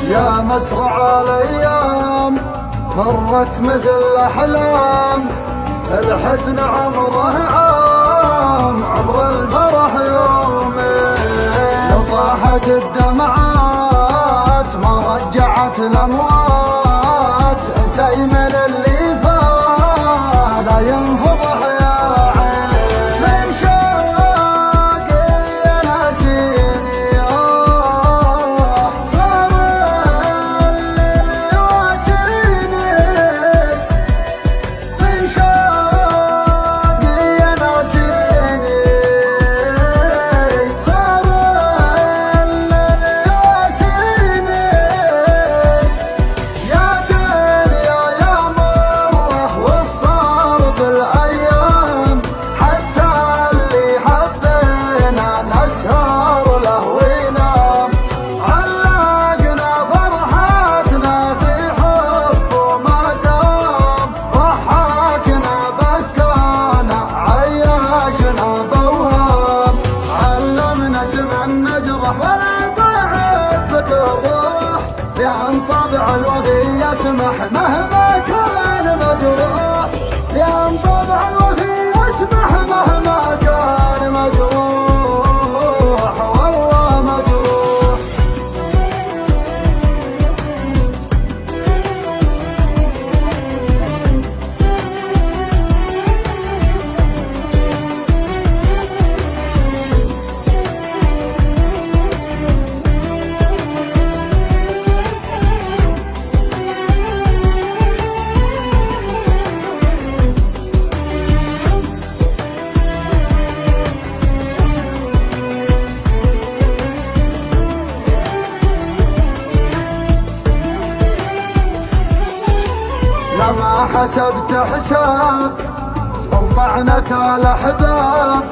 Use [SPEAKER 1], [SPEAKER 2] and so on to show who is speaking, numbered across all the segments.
[SPEAKER 1] يا مسرع الايام مرت مثل الاحلام، الحزن عمره عام عمر الفرح يومين. لو طاحت الدمعات ما رجعت الاموات، سيمن اللي فات لا ينفضح يا عين. من شوقي يا ناسيني صار الليل يواسيني. من شوقي يا ناسيني صار الليل يواسيني. يا دنيا يا مره والصار بالايام، حتى اللي حبينا نسهر له وينام. علقنا فرحتنا في حب وما دام، ضحكنا بكانا عياشنا بوهام. علمنا زمن نجرح ولا ضاعت بك الروح، لأن طبع الوفي يسمح مهما كان مجروح. لأن طبع الوفي يسمح مهما كان مجروح، والله مجروح. لما حسبت حساب الطعنة الأحباب،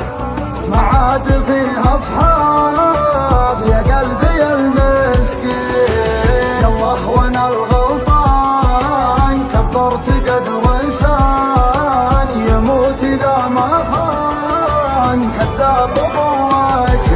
[SPEAKER 1] ما عاد فيها أصحاب يا قلبي المسكين. الله وانا الغلطان كبرت قدر إنسان، يموت إذا ما خان كذاب ضواك.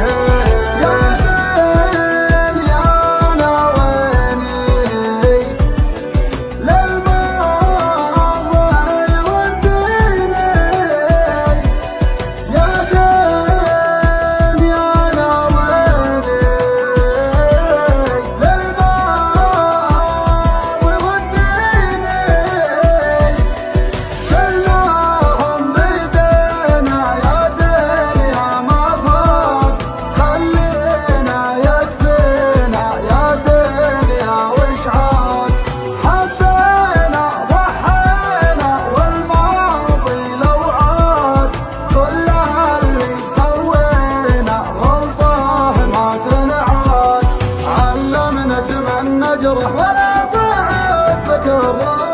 [SPEAKER 1] نجرح ولا ضاعت بك الراحة.